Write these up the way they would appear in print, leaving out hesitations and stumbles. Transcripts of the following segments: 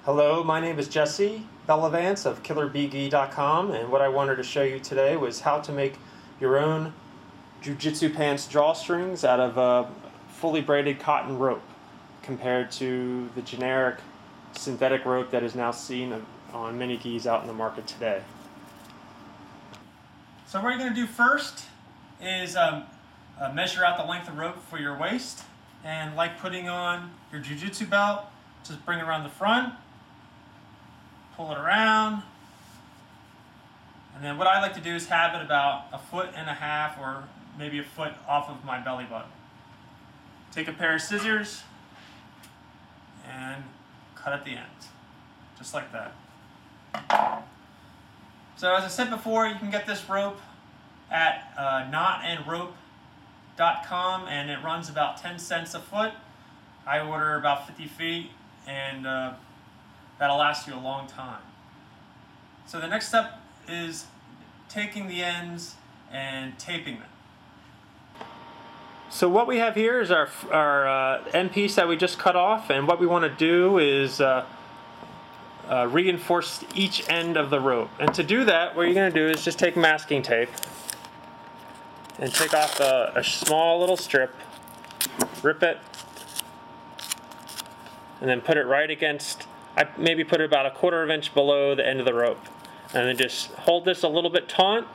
Hello, my name is Jesse Bellavance of KillerBeeGi.com, and what I wanted to show you today was how to make your own jiu-jitsu pants drawstrings out of fully braided cotton rope compared to the generic synthetic rope that is now seen on many gis out in the market today. So what you're going to do first is measure out the length of rope for your waist, and like putting on your jiu-jitsu belt, just bring it around the front, pull it around, and then what I like to do is have it about 1.5 feet or maybe a foot off of my belly button. Take a pair of scissors and cut at the end, just like that. So as I said before, you can get this rope at knotandrope.com, and it runs about 10 cents a foot. I order about 50 feet, and that'll last you a long time. So the next step is taking the ends and taping them. So what we have here is our end piece that we just cut off, and what we want to do is reinforce each end of the rope. And to do that, what you're going to do is just take masking tape and take off a small little strip, rip it, and then put it right against, I maybe put it about 1/4 inch below the end of the rope. And then just hold this a little bit taut,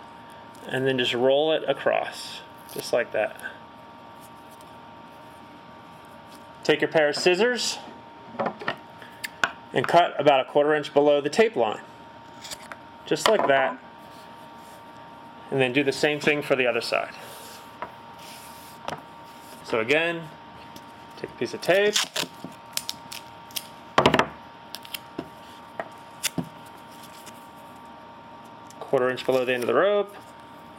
and then just roll it across, just like that. Take your pair of scissors and cut about 1/4 inch below the tape line, just like that. And then do the same thing for the other side. So again, take a piece of tape, quarter inch below the end of the rope,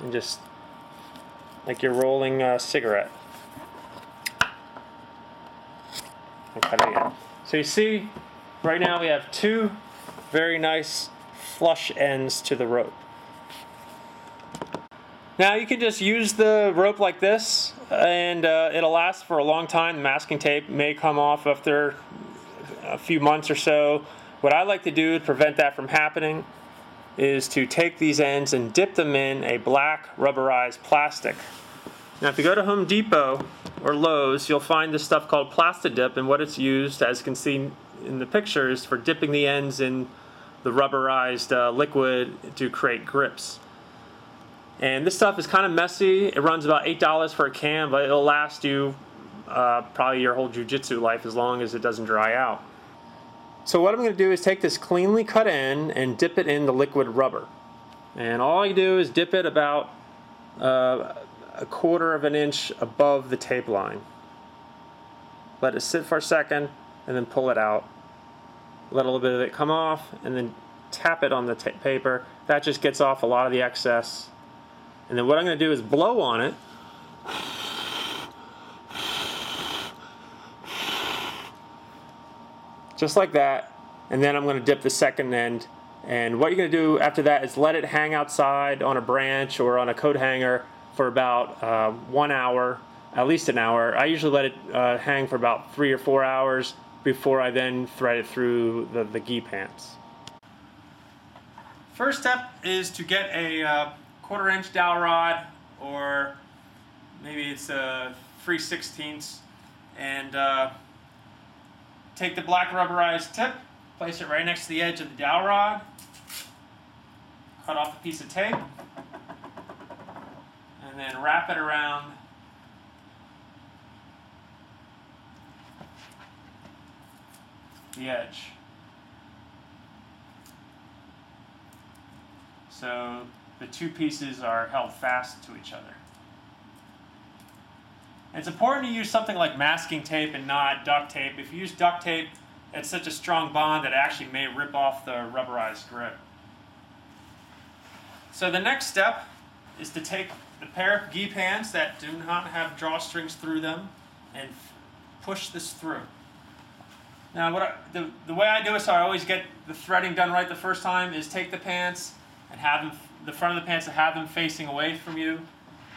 and just like you're rolling a cigarette, and cut it again. So you see, right now we have two very nice flush ends to the rope. Now you can just use the rope like this, and it'll last for a long time. The masking tape may come off after a few months or so. What I like to do to prevent that from happening is to take these ends and dip them in a black rubberized plastic. Now if you go to Home Depot or Lowe's, you'll find this stuff called Plastidip, and what it's used, as you can see in the picture, is for dipping the ends in the rubberized liquid to create grips. And this stuff is kind of messy. It runs about $8 for a can, but it'll last you probably your whole jiu-jitsu life as long as it doesn't dry out. So what I'm going to do is take this cleanly cut end and dip it in the liquid rubber. And all you do is dip it about 1/4 inch above the tape line. Let it sit for a second and then pull it out. Let a little bit of it come off and then tap it on the paper. That just gets off a lot of the excess. And then what I'm going to do is blow on it. Just like that. And then I'm going to dip the second end. And what you're going to do after that is let it hang outside on a branch or on a coat hanger for about 1 hour, at least an hour. I usually let it hang for about 3 or 4 hours before I then thread it through the gi pants. First step is to get a 1/4 inch dowel rod, or maybe it's a 3/16, and take the black rubberized tip, place it right next to the edge of the dowel rod, cut off a piece of tape, and then wrap it around the edge. So the two pieces are held fast to each other. It's important to use something like masking tape and not duct tape. If you use duct tape, it's such a strong bond that it actually may rip off the rubberized grip. So the next step is to take the pair of gi pants that do not have drawstrings through them and push this through. Now the way I do it, so I always get the threading done right the first time, is take the pants and have them, the front of the pants, and have them facing away from you,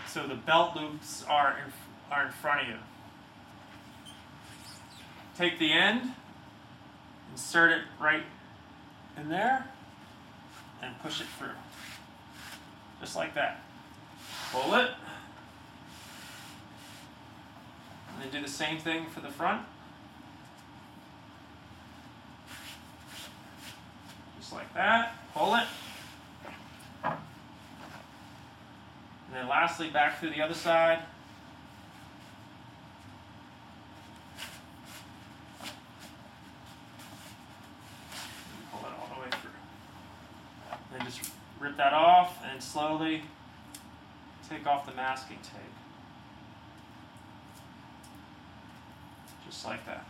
so the belt loops are in front of you. Take the end, insert it right in there and push it through. Just like that. Pull it. And then do the same thing for the front. Just like that. Pull it. And then lastly, back through the other side. And pull it all the way through. Then just rip that off and slowly take off the masking tape. Just like that.